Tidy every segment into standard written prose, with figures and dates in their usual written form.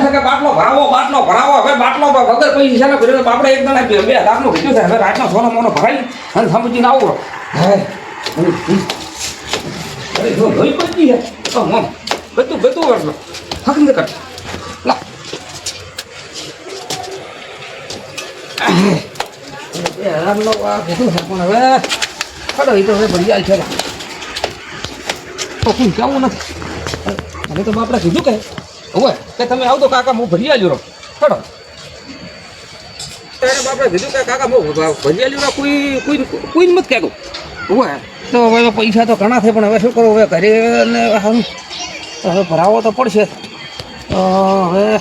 છે કે બાટલો ભરાવો હવે બાટલો વગર પૈસા ને ભર્યો આપણે એક જણા બે લાખનું કીધું છે હવે રાતનો સોનો મોનો ભરાઈ અને સમજીને આવો અરે જો લોહી પડી છે તો મમ બધું વર્ષનો હક ન કર લા નો આ કીધું છે પણ હવે ખડો એ તો હવે ભરી છે તો કોઈ કેવું નથી હવે તો આપણે કીધું કે તમે આવતો કાકા હું ભરી આલ્યો રહો ખડો ત્યારે બાપડે કીધું કે કાકા હું ભરી આલ્યો રહો કોઈ મત કહેતો હોય તો હવે પૈસા તો ઘણા છે પણ હવે શું કરું હવે ઘરે ને હવે ભરાવો તો પડશે તો હવે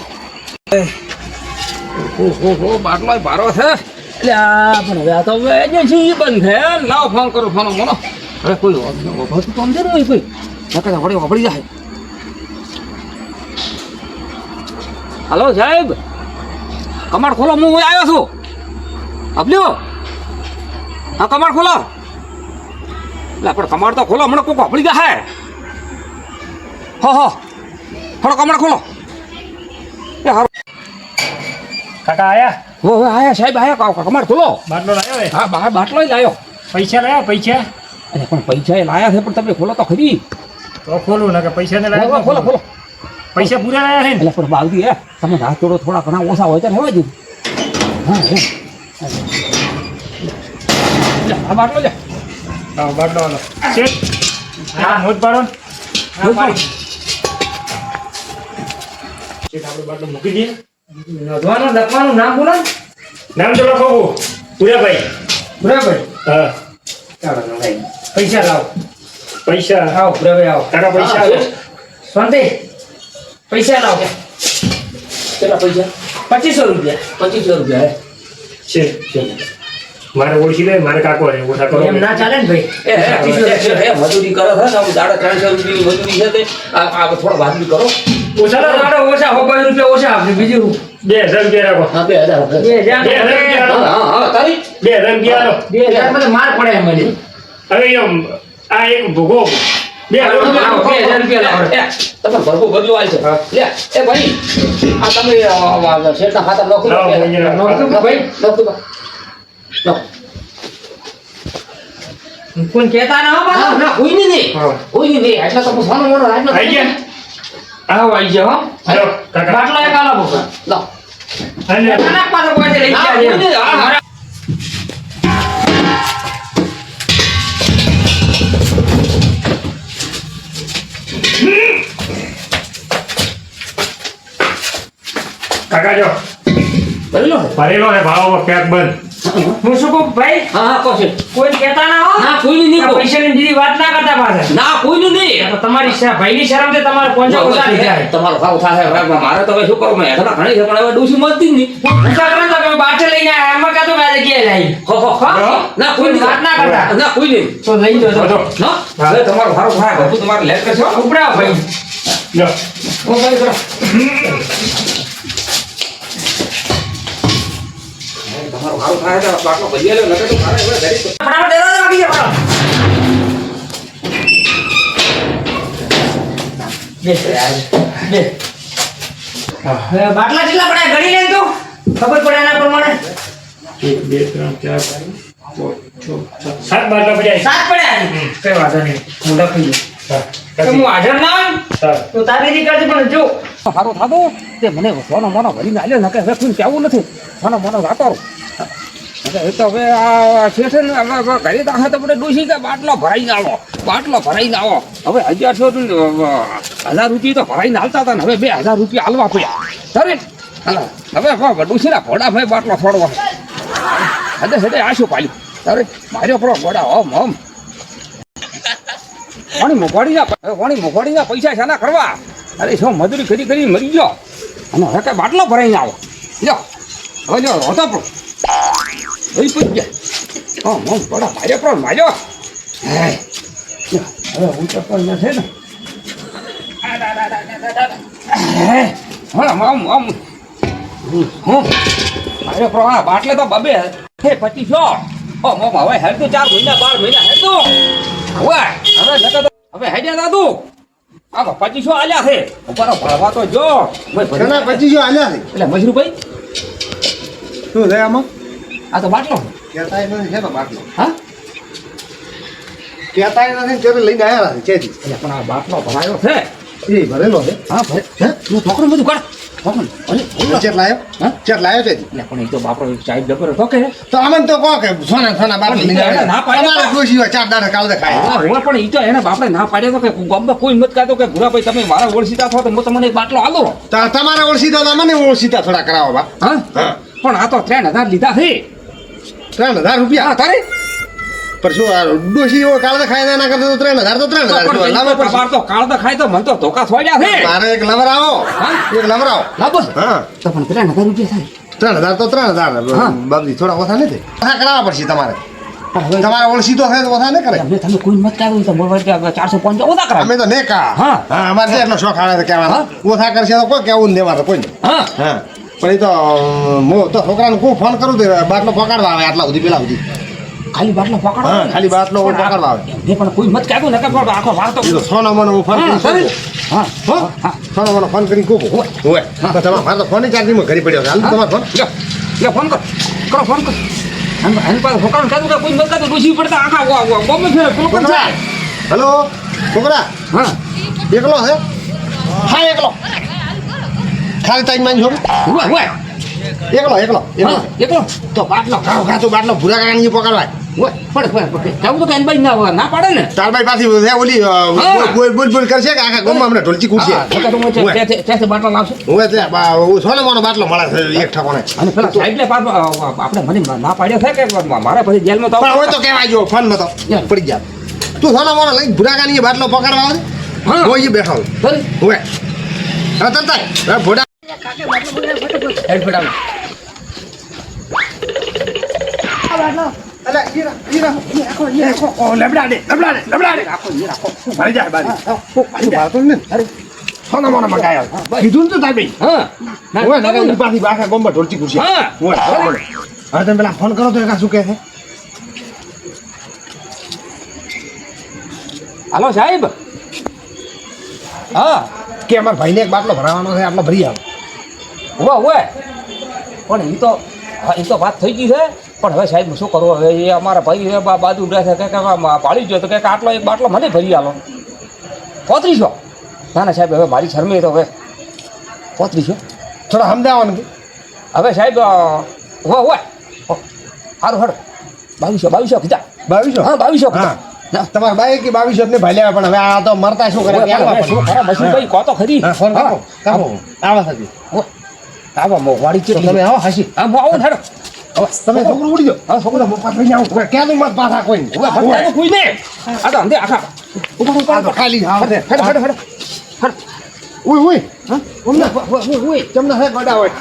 બાટલો ભારો છે એટલે આ પણ હવે આ તો હવે એજન્સી બંધ છે લાવ ફોન કરો ફોનો મોનો હવે કોઈ વખત તો સમજે નહીં કોઈ નકર વળી વપડી જાય હલો સાહેબ કમાડ ખોલો હું આવ્યો છું અબલ્યો હા કમાડ ખોલો એટલે પણ કમાડ તો ખોલો હમણાં કોઈ વપડી જાય હો થોડો કમાડ ખોલો એ હારો કાકા આયા હો હવે આયા સાહેબ આયા કમાડ ખોલો બાટલો લાવ્યો હે હા બહાર બાટલો જ લાવ્યો પૈસા લાવ્યા પૈસા અરે પણ પૈસા એ લાયા છે પણ તમે ખોલો તો ખરી તો ખોલું ને કે પૈસા ને લાવ્યા ખોલો પૈસા પૂરા લાવ્યા છે ને એટલે પણ બાલદી હે તમે હાથ જોડો થોડા ઘણા ઓછા હોય તો રહેવા જ હા આ બાટલો લે હા બાટલો આલો શેઠ હા મોજ પાડો શેઠ આપણે બાટલો મૂકી દઈએ નોંધવાનું લખવાનું નામ બોલો નામ તો લખો પૂરાભાઈ બરાબર હા ચાલો નોંધાઈ પૈસા લાવો પૈસા આવો બરાબર આવો કાકા પૈસા આલો શાંતિ પૈસા લાવો કેટલા પૈસા 2500 રૂપિયા છે મારે ઓળખી લે મારે કાકો હે ઓછા કરો એમ ના ચાલે ને ભાઈ એ મજૂરી કરો છે ને દાડા 300 રૂપિયાની મજૂરી છે તે આ થોડા વાજબી કરો ઓછા ચાલો લાવો. દાડો ઓછા 100 રૂપિયા ઓછા આપે બીજું 2000 રૂપિયા રાખો હા 2000 2000 હા તારી 2000 રૂપિયા આલો 2000 માં માર પડે એમ મને હવે એમ આ એક ભોગો 2000 રૂપિયા તમે ભરપૂર બદલો આવી છે લે એ ભાઈ આ તમે શેઠના ખાતા લખો લાવો, ભાઈ, ભાઈ લખો કોઈ કહેતા ના હો ના ના કોઈ નહીં હા. એટલે તો હું સોનો મોનો રાજનો આઈ ગયા આવો આવી જાવ હાલો કાકા બાટલો એક આલો બોકા લો અને નાના પાછો કોઈ લઈ ના, ગયા કોઈ નહીં. હા, હા. કાકા જો ભરેલો છે ભરેલો હે ભાવ પેક બંધ હું શું કહું ભાઈ હા હા કહો છે કોઈ કહેતા ના હો ના કોઈનું નહીં આ કહો. પૈસાની બીજી વાત ના કરતા પાછા ના કોઈનું નહીં તો તમારી ભાઈની શરમ છે તમારે પહોંચો ઓછા લીધા છે. તમારો ભાવ થાય હવે મારે તો હવે શું કરું મેં ઘણા ઘણી છે પણ હવે ડોસી મળતી જ નહીં ઊંચા કરો ને તો તમે બાટે લઈને આયા એમાં કાં તો મેં જગ્યાએ લાવી હો ના કોઈ નહીં વાત ના કરતા. ના કોઈ નહીં તો લઈ જાઓ બધો તો. ના હવે તમારો ભાવ થાય બધું તમારે લેટ કરશો ઉપડાવો ભાઈ જો ઓ ભાઈ કરો તમારો ભાવ થાય તો બાટલો ભરી આલ્યો નકર તો મારે હવે ઘરે તો ફટાફટ દરવાજો વાગી જાય બેસ યાર બેસ હવે બાટલા કેટલા પડ્યા ગણી લે તો ખબર પડે એના પ્રમાણે 1 2 3 4 5 6 7 બાટલા પડ્યા 7 પડ્યા કઈ વાંધો નહીં હું લખી દઉં હા તો હું હાજર ના હોય હા તો તારી રીતે કરજે પણ જો સારો થાતો તે મને સોનો મોનો ભરીને આલ્યો નકર હવે કોઈ કેવું નથી સોનો મોનો વાતો એ તો હવે આ છે ને હવે ઘરે દાખા તો મને ડોસી કે બાટલો ભરાઈને આવો હવે 1000 રૂપિયા તો ભરાઈને હાલતા હતા ને હવે 2000 રૂપિયા હાલવા પડ્યા સરે હવે ડોસીના ઘોડા ભાઈ બાટલો છોડવા હદે આશું પાલ્યું સરે માર્યો પડો ઘોડા હમ વાણી મોઘવાડીના પૈસા શાના કરવા અરે શું મજૂરી કરી મરી ગયો અને હવે કઈ બાટલો ભરાઈને આવો લ્યો હવે લ્યો રોતા પણ ઓય પૂછ ગયા બડા માર્યો હવે હું તો અહીંયા છે ને માર્યો પણ બાટલે તો બબે હે 2500 હવે હેડ તો 4 મહિના 12 મહિના હેડ તો હવે હેડ્યા દાદુ આ 2500 આલ્યા છે ઉપર ભરવા તો જો ઘણા 2500 આલ્યા છે એટલે મજરૂભાઈ શું છે આમાં આ તો બાટલો કહેતા નથી છે તો બાટલો હા કહેતા નથી ત્યારે લઈને આવ્યા છે ચેતી એટલે પણ આ બાટલો ભરાયો છે એ ભરેલો છે હા ભરે હે તું ઠોકરું બધું કર ઠોકરું ચેટ લાયો હા? ચેટ લાયો છે એટલે પણ એ તો બાપરો સાહેબ ડબરો ઠોકે છે તો આમન તો કહો કે સોના બાટલો લઈને આવ્યા ના પાડે તો- અમારા ખુશી હોય 4 દાડા કાલ દેખાય હા, હવે પણ ઈ તો એને બાપડે ના પાડ્યો તો કે ગામમાં કોઈ મત કાઢો કે ભૂરાભાઈ તમે મારા ઓળખીતા છો તો હું તમને એક બાટલો આલો તો તમારે ઓળખીતા તો મને ઓળખીતા થોડા કરાવો બા હા હા. પણ આ તો 3000 લીધા છે 3000 રૂપિયા હા તારે પર શું આ ડોશી એવો કાલ દેખાય એના કરતા તો 3000 તો 3000 લાવો પણ બાર તો કાળ તો ખાય તો મને તો ધોકા છોડ્યા છે મારે એક લવર આવો હા? એક લવર આવો લાવો હા તો પણ 3000 રૂપિયા થાય 3000 તો 3000 હા. બાબજી થોડા ઓછા નથી ઓછા કરાવવા પડશે તમારે પણ હવે તમારે ઓળખીતો થાય તો ઓછા ન કરે અમને તમે કોઈ મત કાઢો તો મોબાઈલ 450 ઓછા કરાવો અમે તો ને કા હા. હા અમારે જે એટલો શોખ આવે છે કહેવાનો ઓછા કરશે તો કોઈ કેવું નહીં દેવાનું કોઈ નહીં. હા હા પણ એ તો હું તો છોકરાને ખૂબ ફોન કરું તો બાટલો પકડવા આવે આટલા સુધી પેલા સુધી ખાલી બાટલો પકડો હા ખાલી બાટલો પણ આ- પકડવા આવે મેં પણ કોઈ મત કાઢો ને કે પણ આખો વાર તો એ તો સોનો મને હું ફોન હા, કરી હા હો હા સોનો મને ફોન કરી કહું હોય તો તમારે મારે તો ફોન ચાર્જિંગમાં ઘડી પડ્યો છે હાલ તમારો ફોન લે ફોન કરો ફોન કર એની પાસે ફોકાણ કાઢું કે કોઈ મત કાઢો ડૂસી પડતા આખા બોમ્બે ફેર પેલો કોણ છે હેલો છોકરા હા એકલો છે હા એકલો ખાલી ટાઈમ માં છો હોય એકલો હા એકલો તો બાટલો ખાઓ ખાતું બાટલો ભૂરા કાકાની પકડવાય હોય પડે કેવું તો કે એની બાઈ ના પાડે ને તાર ભાઈ પાછી છે ઓલી બોલ કરશે કે આખા ગામમાં અમને ઢોલચી કૂટશે ત્યાંથી બાટલો લાવશે હું તે સોનામાનો બાટલો મળે છે એક ઠકોને અને પેલા સાહેબ ને આપણે મને ના પાડ્યો છે કે મારા પછી જેલમાં તો પણ હોય તો કહેવાય જો ફોનમાં તો પડી જાય તું સોનામાનો લઈને ભૂરાકાની બાટલો પકડવા આવે હા. હોય બેઠો ફરી હોય હા તરતા હવે ભોડા હેડ ફટાવ અલા ઈરા લેબડા દે રાખો એ રાખો ભરી જાય બારી પાછું બાતો ને અરે સોનામાનો મંગાયો કીધું ને તો તાર ભાઈ હા હોય ને એની પાછી આખા ગામમાં ઢોલચી કૂટશે હા. હોય હવે તમે પેલા ફોન કરો તો એકા શું કહે છે હાલો સાહેબ હા કે અમારા ભાઈને એક બાટલો ભરાવાનો છે આટલો ભરી આવો હોય પણ એ તો હા એ તો વાત થઈ ગઈ છે પણ હવે સાહેબ શું કરવું હવે એ અમારા ભાઈ એ બાજુ ઉભા છે કે પાડી ગયો તો કે આટલો એક બાટલો મને ભરી આલો 3500 ના સાહેબ હવે મારી શરમે તો હવે 3500 થોડા સમજાવવાનું હવે સાહેબ હોય સારું હડ 2200 કીધા 2200 હા 2200 હા કીધા તમારા બાઈ કે 2200 ને ભાઈ લેવા પણ હવે આ તો મરતા શું કરે શું ખરા મશીનભાઈ કહો તો ખરી હા ફોન કરો કાપો આવા સાજી આવા મોવાડી તો તમે આવો હાસી હા હું આવું ને હેડો તમે છોકરો ઉડી જાઓ હા છોકરો મોપા થઈ જાવ ક્યાં તું મત પાછા કોઈ નહીં ભરતા કોઈ ને આ તો અંધે આખા આ તો ખાલી હા હેડ ઉય ઉય હા ઉમને ઓય તમને હે ગોડા હોય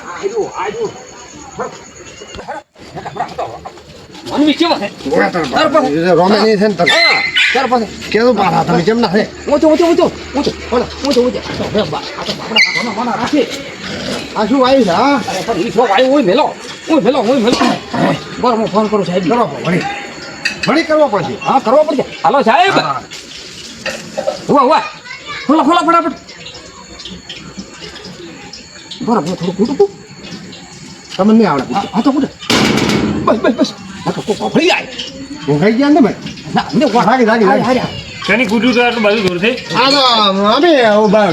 મન વિશે છે રોમે નહીં છે ને તમે હા ત્યાર પછી કેવું પાછા તમે કેમ ના હે ઊંચો આ તો બાપડા મને રાખે આ શું આવ્યું છે હા અરે પણ ઈ શોખ આવ્યો ઓય મેલો બરાબર હું ફોન કરું સાહેબ કરો વળી વળી કરવો પડશે હા કરવો પડશે હાલો સાહેબ વાહ ખોલા ફટાફટ બરાબર થોડું કૂટું તમને નહીં આવડે હા તો કૂટે બસ આ તો કોકો ફરી જાય હું ખાઈ ગયા ને ભાઈ ના મને ભાગી. શેની કૂટ્યું તો આટલું બાજુ દૂર થઈ આ તો અમે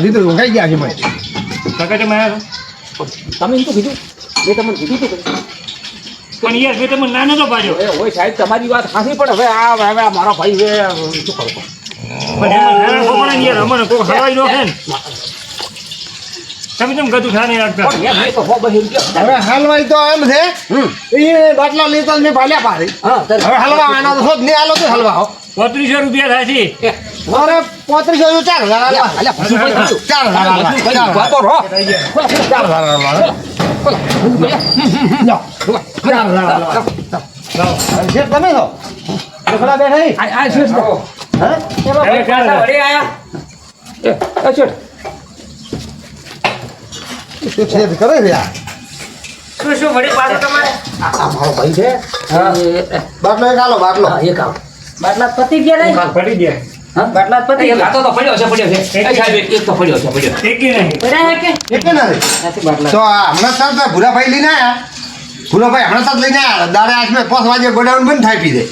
દીધું હું ખાઈ ગયા છે ભાઈ કાકા તમે આવ્યા તમે એમ તો કીધું મેં તમને કીધું તો ખરું. પણ યાર મેં તમને નાનો તો પાડ્યો એ હોય સાહેબ તમારી વાત સાચી પણ હવે આ મારો ભાઈ શું કરો પણ એમાં નાના છોકરા ને યાર અમને કોઈ હવાઈ નો છે ને તમે કેમ ગતું ઠાને રાખતા પણ યાર મેં તો 100 રૂપિયા હવે હાલવાય તો એમ છે એ બાટલા લેતા મેં ભાલ્યા પાસે હા હવે હલવા આનો તો શોધ નહીં હાલો તો હલવા હો 3500 રૂપિયા થાય છે મારે 3500 4,000 હાલવા. અલ્યા ભસુભાઈ કીધું. 4,000 હાલવા. ભસુભાઈ વાતો રહો. 4,000 હાલવા. લો. 4,000 હાલવા. શેઠ તમે છો રખડા બેઠા નહીં? આ શેઠ તો. હા? એમાં ભાઈ પાછા વળી આયા. એ શેઠ. શેઠ કરે છે આ. શું વળી પાછું તમારે આ મારો ભાઈ છે. હા. બાટલો એક હાલો બાટલો એક આવ. બાટલા પતી ગયા નહીં ફરી ગયા હા બાટલા જ પતી એક ગયા. હાથો તો પડ્યો છે એ સાહેબ એક તો પડ્યો છે એકી નહીં બરાબર કે એક ના રે નથી બાટલા તો આ હમણાં સાત ભૂરાભાઈ લઈને આયા ભૂરાભાઈ હમણાં સાત લઈને આયા દાડે આજ મેં 5 વાગે ગોડાઉન બંધ થાય પી દે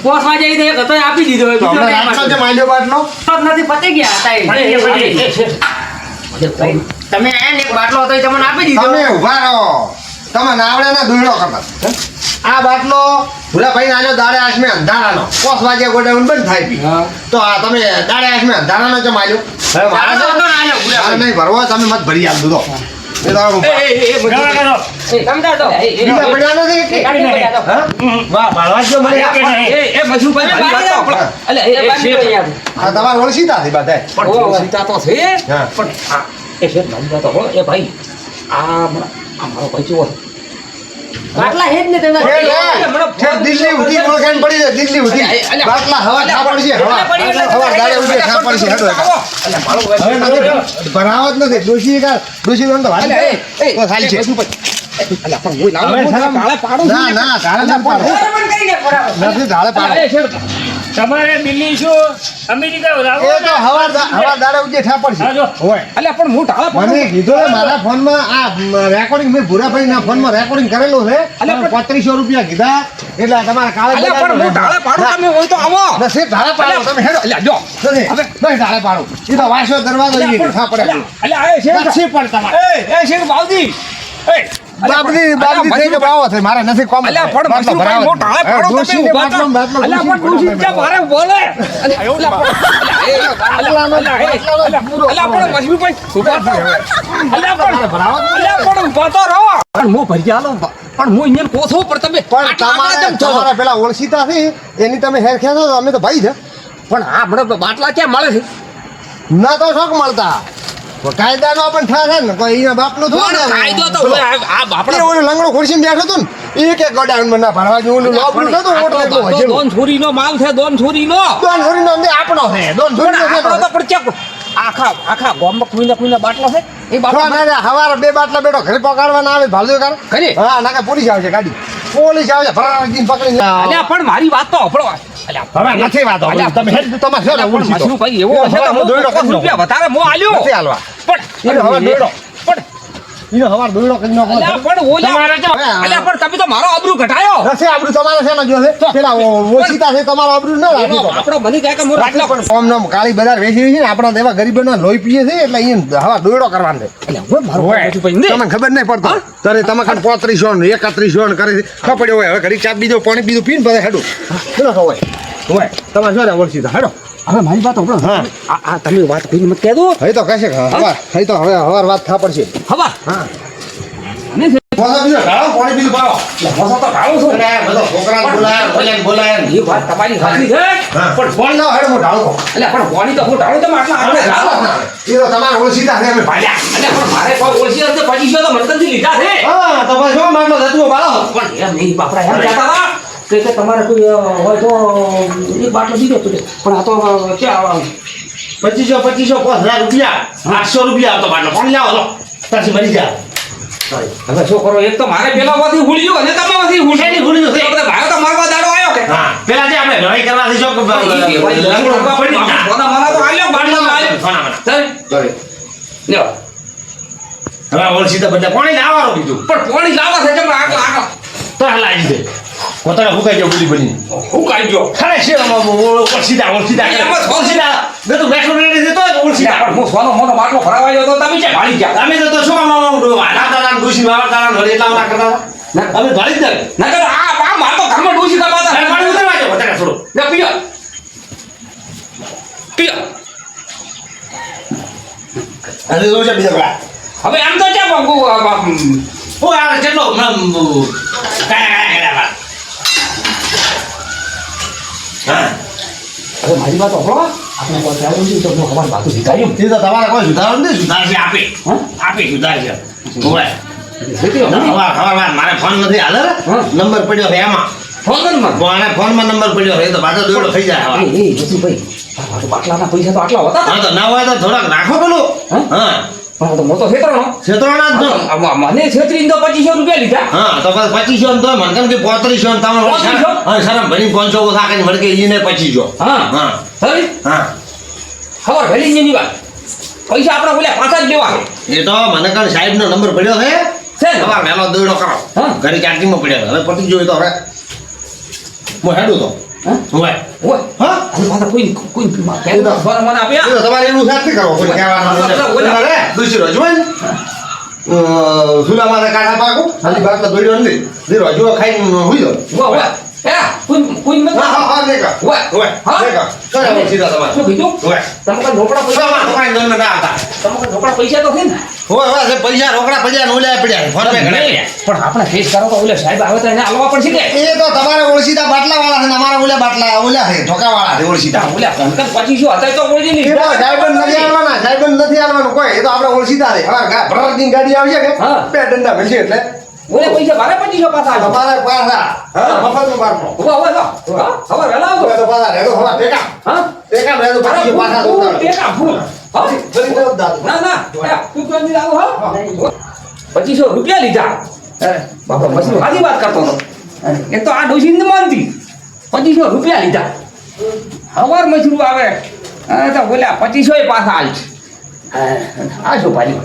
પોસ વાગે એક હતો એ આપી દીધો હોય તો બીજો હમણાં ટાઈમ રાતનો જે આપી માલ્યો બાટલો દીધો. નથી પતી ગયા હતા તમે એને એક બાટલો હતો એ તમને આપી દીધો તમે ઉભા રહો તમે નાવડે દોડો કરતા આ બાટલો ભૂરાભાઈ આજો દાડે આજ મેં અંધારાનો 5 વાગે ગોડાઉન બંધ થાય પી તો આ તમે દાડે આજ મેં અંધારાનો જે માલ્યો હવે મારા બાટલો હતો ને આલ્યો મારે ભૂરાભાઈ. નહીં ભરવો તમે મત ભરી આલ દો એ તો ગવા કરો સમજા તો બીજા પડ્યા નથી કે? કાઢી પડ્યા તો. હા? વાહ બાળવા જો મને એકી નહીં એ મજુભાઈ મારી વાત તો આપણો. અલે એ બાંધી દો યાર. આ તમારે ઓળખીતા હતી બધા પણ સીતા તો છે હા. પણ આ એ શેઠ મારી વાત તો હો, એ ભાઈ આ મારો ભાઈ કેવો છે? બાટલા હે જ ને તમે દિલ્હી ઉધી ઓળખાણ પડી જાય દિલ્હી ઉધી બાટલા હવા ખા પડશે હવા હવા દાડે ઉધી ખા પડશે હેડો અલે મારો ભાઈ હવે નથી ભરાવો જ નથી દોશી તો અલે વાલી એ તો ખાલી છે અલે પણ હું લાવો હવે સાહેબ, કાળે પાડું ના ના તારે ના પાડો બરાબર કરી ગયા બરાબર. નથી તારે પાડો એ શેઠ તમારે દિલ્હી શું અમેરિકા એ લાવો તો હવા દાડે ઉધી ઠા પડશે હા, જો. હોય અલે પણ હું ઢાળે પાડું મને કીધું ને મારા ફોનમાં આ રેકોર્ડિંગ મેં ભૂરાભાઈ ના ફોનમાં રેકોર્ડિંગ કરેલું છે અલે પણ- 3500 રૂપિયા કીધા એટલે તમારે કાલે અલે પણ હું ઢાળે પાડું તમે હોય તો આવો નસીબ ઢાળે પાડો તમે હેડો અલે જો નથી હવે નહીં ઢાળે પાડો એ તો વાસો દરવાજો ઈ ઠા પડે અલે આ શેઠ નસીબ પણ તમારે એ શેઠ બાવજી એ બાપની થઈ કે બાવો છે મારે નથી કોમ અલ્યા પણ મજુભાઈ હું ઢાળે પાડું તમે ઊભા થા. અલ્યા પણ ડોશી ક્યાં મારે બોલે અલ્યા પણ મજુભાઈ ઊભા થા. અલ્યા પણ ઊભા તો રહો પણ હું ભરી આલો પણ હું અહીંયા કોથો પર તમે પણ આટલા તમારે કેમ છો? તમારા પેલા ઓળખીતા છે એની તમે હેર ખેંચો તો અમે તો ભાઈ છે પણ આ મને બાટલા ક્યાં મળે છે ના તો શોખ મળતા કાયદાનો પણ ઠા છે ને કોઈ એના બાપનું થોડું પણ કાયદો તો હવે આ એ આપણે ઓલું લંગડો ખુરશીમાં બેઠો હતો ને એ કે ગોડાઉનમાં ના ભરવા જેવું ઓલું લોબડું નતું ઓટલે એટલું હજેલું. દોન છોરીનો માલ છે દોન છોરીનો દોન છોરીનો અમે આપણો છે દોન છોરીનો છે આપણો તો પણ ચેક આખા ગામમાં કોઈને બાટલો છે એ છો બાટલો ના ના હવારે 2 બાટલા બેઠો ઘરે પકડવાના આવે ભાલજો કર ખરી? હા નાકે પોલીસ આવશે ગાડી પોલીસ આવશે ફરાજી પકડીને અલ્યા પણ મારી વાત તો હંભળો. અલ્યા હવે નથી વાત અલ્યા, તમે હેડ તમારે છે ને પણ ઓળખી તો. મજનુભાઈ એવો હશે હવે તો હું દોયડો 50 કરી રૂપિયા વધારે મો આલ્યો નથી હાલવા પણ એને હવે દોયડો પણ એને હવાર દોયડો કરી નાખો અલ્યા પણ ઓલા તમારે તો- અલ્યા પણ તમે તો મારો આબરૂ ઘટાયો નથી આબરૂ તમારે છે ને જો છે પેલા ઓછીતા છે તમારો આબરૂ ના રાખી તો આપણો બની જાય કે હું રાખી રાટલો પણ કોમ નામ કાળી બજાર વેચી છે ને આપણા દેવા ગરીબોના લોહી પીએ છે એટલે અહીંયા હવા દોયડો કરવાનો છે અલ્યા હું મારો હોય. મજનુભાઈ ને તમને ખબર નહીં પડતો તારે તમે ખાલી 3500 ને 3100 ને કરી ખપડ્યો હોય હવે ઘડી ચા બીજો પાણી બીજું પીને બધા હેડું ચલો તો હોય હોય તમે જો ને ઓળખીતા હેડો હવે મારી વાત હંભળો હા. આ તમે વાત કરીને મત કહેજો હવે તો કહેશે કે હવાર હવે તો હવે હવાર વાત થા પડશે હવા હા ને છે પોસા બીજો ઢાળો પાણી બીજું પાવો હોસો તો ઢાળું છું અરે બધો છોકરા બોલાય એ વાત તમારી સાચી છે હા પણ પાણી લાવો હેડો હું ઢાળો અલ્યા પણ કોની તો હું ઢાળું તમે આટલા આપણે ઢાળો એ તો તમારે ઓળખીતા છે અમે ભાલ્યા અલ્યા પણ મારે કોઈ ઓળખી હશે પછી તો મનકનથી લીધા છે હા તો બસ જો માટલો ધતુઓ બાળો પણ એમ નહીં બાપરા એમ કહેતા હતા કે તમારે કોઈ હોય તો એક બાટલો દીધો તો પણ આ તો ક્યાં 2500 રૂપિયા 800 રૂપિયા આવતો બાટલો પાણી લાવો લો પછી મરી જા હવે શું કરો એક તો મારે પેલામાંથી હુળ્યું અને તમારામાંથી હુળ્યું હુળ્યું છે. તો આપણે ભાયો તો મારવા દાડો આવ્યો કે હા પેલા જે આપણે લડાઈ કરવાથી જો મારા તો આવ્યો બાટલો આવ્યો ચાલ લ્યો હવે ઓળખીતા બધા પાણી લાવવાનું કીધું પણ પાણી લાવવા છે જમ આગળ આગળ તો હલાવી દે કોતરા હુકાઈ ગયો બુલી બની હું કાઈ ગયો ખરે છે ઓળખીતા ગતું રેસ્ટોરન્ટ છે તો ઓળખીતા પણ હું સોનો મોનો બાટલો ભરાવા આવ્યો તો તમે ક્યાં ભાળી ગયા અમે તો શું કામ વાળા ડોસી વાળા વડે એટલા ના કરતા હતા અમે ભાળી જ દે ના કર આ માર તો ઘરમાં ડોસી દબાતા પાણી ઉતરવા દે વધારે થોડો લે પિયા અને જો છે બીજા પેલા હવે આમ તો ક્યાં બાપુ હું આ કેટલો કાયા હા હવે મારી વાત સાંભળો આપણે કોઈ ચાલુ છે તો હું અમારી વાતો શીખાયું એ તો તમારે કોઈ સુધારો નથી સુધાર છે આપે હા? આપે સુધાર છે હોય શીખ્યો ને? હવા મારે ફોન નથી હાલે હા. નંબર પડ્યો છે એમાં ફોન કર મને. મારે ફોનમાં નંબર પડ્યો છે તો પાછો દોડો થઈ જાય હવા એ જસુભાઈ આ તો બાટલાના પૈસા તો આટલા હતા હા તો ના હોય તો થોડાક રાખો પેલું હા? હા પણ આ તો મોટો છેતરાનો ક્ષેત્રોના જ જો મને છેતરીને તો 2500 રૂપિયા લીધા હા તો પછી 2500 ને તો મને કેમ કે 3500 ને તમે 3500? હા શરમ ભરી 500 ઓછા કરીને વળકે એને 2500 હા. હા હવે હા ખબર ભલી ની વાત પૈસા આપણે બોલ્યા પાછા જ લેવા એ તો મને કાલ સાહેબનો નંબર પડ્યો છે છે ને? તમારે મેલો દોડો કરો હા. ઘરે ચાર્જિંગમાં પડ્યો છે. હવે પતી જોયું તો હવે હું હેડું તો હા હોય ઓય હા અને પાછા કોઈ કોઈ કેવું ફોન મને એ આપ્યા તો તમારે એવું સાથ નહીં કરવો કોઈ કહેવાનું ઓલા. અરે દુસરી રજુ હોય ને સુલા માથે કાઢા પાકું ખાલી બાટલો દોડ્યો નથી જે રજુ ખાઈને હુઈ જાઓ. ઓય ઓય એ કોઈ મત હા હા હા દેખા ઓય હોય હા દેખા કરે હવે સીધા તમારે શું કીધું હોય તમે કોઈ રોકડા પૈસા તમારે તમારે દોડ ના આવતા તમે કોઈ રોકડા પૈસા તો છે ને હોય હોય જે પૈસા રોકડા પડ્યા ને ઓલ્યા પડ્યા ફોન પે ઘણા પડ્યા પણ આપણે ફેસ કરો તો ઓલે સાહેબ આવે તો એને આલવા પડશે કે એ તો તમારે ઓળખીતા બાટલા વાળા છે ને અમારા ઓલા બાટલા ઓલા છે ઠોકા વાળા છે ઓળખીતા ઓલે અંકલ પછી શું હતા તો ઓળી એ તો સાહેબન નથી આવવાના સાહેબન નથી આવવાનું કોઈ એ તો આપણે ઓળખીતા છે હવે ભરતની ગાડી આવશે કે હા. બે ડંડા મળશે એટલે ઓલે પૈસા મારે પછી શું પાછા આવે તમારે પાછા હા મફતનું બાટલો ઉભા ઉભા હા હવે વેલા આવજો તો પાછા રેડો હવા ટેકા હા ટેકા રેડો અરે પાછી પાછા ફૂલ, દોડતા ટેકા ફૂલ. હા ફરી તરત દાદુ ના ના એ, તું તો નહીં આવો હા 2500 રૂપિયા લીધા અરે બાપા પછી આજી વાત કરતો હતો એ તો આ ડોસી ને માનતી 2500 રૂપિયા લીધા હવાર મજૂર આવે તો બોલ્યા 2500 પાછા આલ આ શું ભાઈ